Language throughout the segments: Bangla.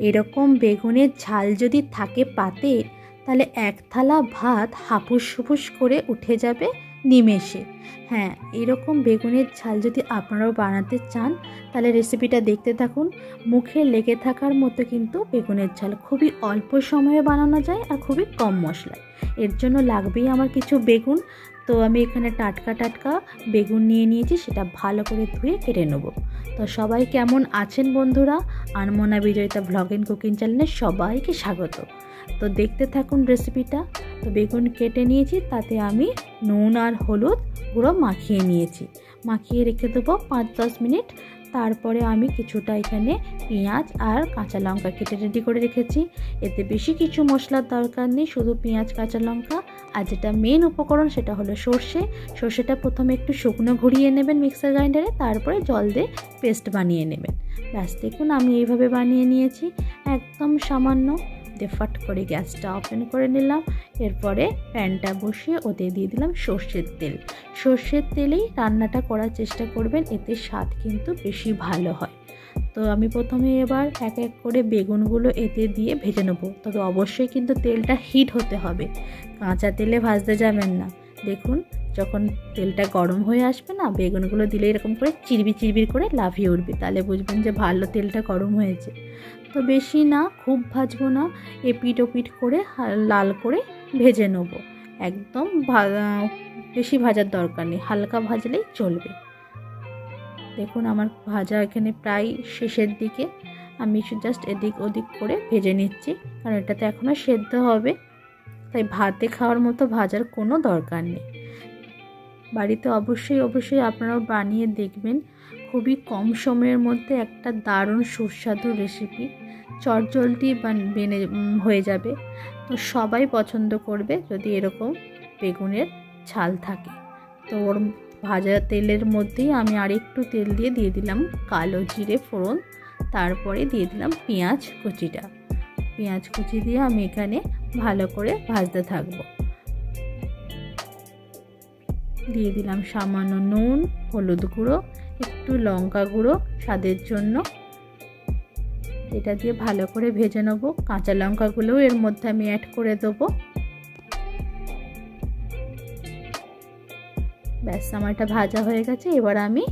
এরকম বেগুনের ঝাল যদি থাকে পাতে, তাহলে এক থালা ভাত হাপুস হুপুস করে উঠে যাবে নিমেষে। হ্যাঁ, এরকম বেগুনের ঝাল যদি আপনারাও বানাতে চান তাহলে রেসিপিটা দেখতে থাকুন। মুখে লেগে থাকার মতো কিন্তু বেগুনের ঝাল খুবই অল্প সময়ে বানানো যায় আর খুবই কম মশলায়। এর জন্য লাগবেই আমার কিছু বেগুন। তো আমি এখানে টাটকা বেগুন নিয়ে নিয়েছি, সেটা ভালো করে ধুয়ে কেটে নেব। তো সবাই কেমন আছেন বন্ধুরা? আনমনা বিজয়িতা ব্লগ এন্ড কুকিং চ্যানেলে সবাইকে স্বাগত। তো দেখতে থাকুন রেসিপিটা। তো বেগুন কেটে নিয়েছি, তাতে আমি নুন আর হলুদ গুঁড়ো মাখিয়ে নিয়েছি, মাখিয়ে রেখে দেবো 5-10 মিনিট। তারপরে আমি কিছুটা এখানে পেঁয়াজ আর কাঁচা লঙ্কা কেটে রেডি করে রেখেছি। এতে বেশি কিছু মশলার দরকার নেই, শুধু পেঁয়াজ কাঁচা লঙ্কা। আর যেটা মেন উপকরণ সেটা হলো সর্ষে। সর্ষেটা প্রথমে একটু শুকনো ঘুরিয়ে নেবেন মিক্সার গ্রাইন্ডারে, তারপরে জল দিয়ে পেস্ট বানিয়ে নেবেন। ব্যাস দেখুন আমি এইভাবে বানিয়ে নিয়েছি, একদম সামান্য। ফাট করে গ্যাসটা ওপেন করে নিলাম। এরপরে প্যানটা বসিয়ে ওতে দিয়ে দিলাম সর্ষের তেল। সর্ষের তেলেই রান্নাটা করার চেষ্টা করবেন, এতে স্বাদ কিন্তু বেশি ভালো হয়। তো আমি প্রথমে এবার এক এক করে বেগুনগুলো এতে দিয়ে ভেজে নেবো, তবে অবশ্যই কিন্তু তেলটা হিট হতে হবে, কাঁচা তেলে ভাজতে যাবেন না। দেখুন যখন তেলটা গরম হয়ে আসবে না, বেগুনগুলো দিলে এরকম করে চিরবির করে লাফিয়ে উঠবে, তাহলে বুঝবেন যে ভালো তেলটা গরম হয়েছে। তো বেশি না, খুব ভাজবো না, এপিট ওপিট করে লাল করে ভেজে নেব। একদম বেশি ভাজার দরকার নেই, হালকা ভাজলেই চলবে। দেখুন আমার ভাজা এখানে প্রায় শেষের দিকে। আমি জাস্ট এদিক ওদিক করে ভেজে নিচ্ছি, কারণ এটাতে এখনও সেদ্ধ হবে, তাই ভাতে খাওয়ার মতো ভাজার কোনো দরকার নেই। বাড়িতে অবশ্যই আপনারাও বানিয়ে দেখবেন। খুবই কম সময়ের মধ্যে একটা দারুণ সুস্বাদু রেসিপি, চটজলদি হয়ে যাবে। তো সবাই পছন্দ করবে যদি এরকম বেগুনের ঝাল থাকে। তো ওর ভাজা তেলের মধ্যেই আমি আরেকটু তেল দিয়ে দিলাম কালো জিরে ফোড়ন, তারপরে দিয়ে দিলাম পেঁয়াজ কুচি দিয়ে আমি এখানে ভালো করে ভাজতে থাকবো। দিয়ে দিলাম সামান্য নুন, হলুদ গুঁড়ো, একটু লঙ্কা গুঁড়ো স্বাদের জন্য। এটা দিয়ে ভালো করে ভেজে নেবো। কাঁচা লঙ্কাগুলোও এর মধ্যে আমি অ্যাড করে দেবো। ব্যাস আমার এটা ভাজা হয়ে গেছে। এবার আমি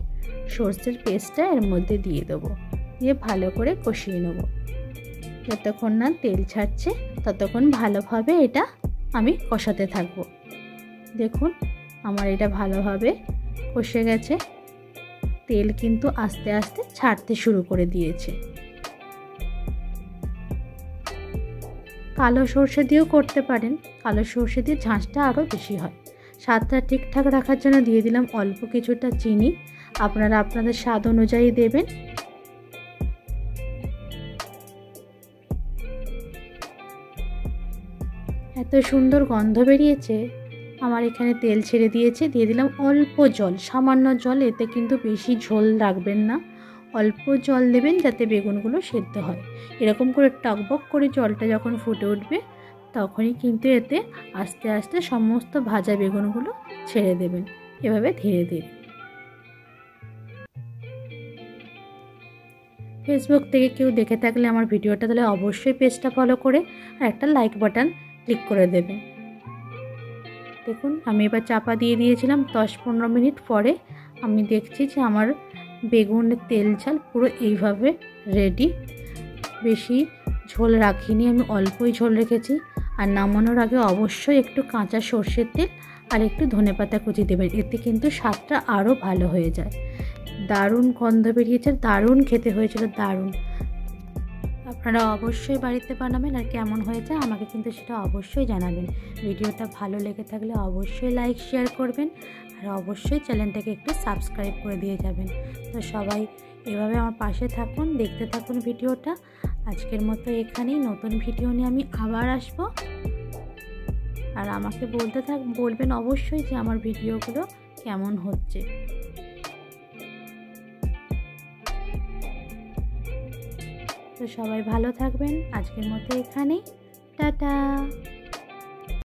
সর্ষের পেস্টটা এর মধ্যে দিয়ে দেবো, দিয়ে ভালো করে কষিয়ে নেব। যতক্ষণ না তেল ছাড়ছে ততক্ষণ ভালোভাবে এটা আমি কষাতে থাকবো। দেখুন আমার এটা ভালোভাবে কষে গেছে, তেল কিন্তু আস্তে আস্তে ছাড়তে শুরু করে দিয়েছে। কালো সর্ষে দিয়েও করতে পারেন, কালো সর্ষে দিয়ে ঝাঁঝটা আরও বেশি হয়। স্বাদটা ঠিকঠাক রাখার জন্য দিয়ে দিলাম অল্প কিছুটা চিনি, আপনারা আপনাদের স্বাদ অনুযায়ী দেবেন। এত সুন্দর গন্ধ বেরিয়েছে, আমার এখানে তেল ছেড়ে দিয়েছে। দিয়ে দিলাম অল্প জল, সামান্য জল, এতে কিন্তু বেশি ঝোল রাখবেন না, অল্প জল দেবেন যাতে বেগুনগুলো সেদ্ধ হয়। এরকম করে টকবক করে জলটা যখন ফুটে উঠবে তখনই কিন্তু এতে আস্তে আস্তে সমস্ত ভাজা বেগুনগুলো ছেড়ে দেবেন, এভাবে ধীরে ধীরে। ফেসবুক থেকে কেউ দেখে থাকলে আমার ভিডিওটা, তাহলে অবশ্যই পেজটা ফলো করে আর একটা লাইক বাটন ক্লিক করে দেবেন। দেখুন আমি এবার চাপা দিয়ে দিয়েছিলাম, 10-15 মিনিট পরে আমি দেখছি যে আমার বেগুনের তেল ঝাল পুরো এইভাবে রেডি। বেশি ঝোল রাখিনি, আমি অল্পই ঝোল রেখেছি। আর নামানোর আগে অবশ্যই একটু কাঁচা সর্ষের তেল আর একটু ধনেপাতা কুচি দেবেন, এতে কিন্তু স্বাদটা আরও ভালো হয়ে যায়। দারুণ গন্ধ বেরিয়েছে, দারুণ খেতে হয়েছিল, দারুণ। আপনারা অবশ্যই বাড়িতে বানাবেন, আর কেমন হয়েছে আমাকে কিন্তু সেটা অবশ্যই জানাবেন। ভিডিওটা ভালো লেগে থাকলে অবশ্যই লাইক শেয়ার করবেন, আর অবশ্যই চ্যানেলটাকে একটু সাবস্ক্রাইব করে দিয়ে যাবেন। তো সবাই এভাবে আমার পাশে থাকুন, দেখতে থাকুন ভিডিওটা। আজকের মতো এখানেই, নতুন ভিডিও নিয়ে আমি আবার আসবো। আর আমাকে বলবেন অবশ্যই যে আমার ভিডিওগুলো কেমন হচ্ছে। তো সবাই ভালো থাকবেন, আজকের মতো এখানেই, টাটা।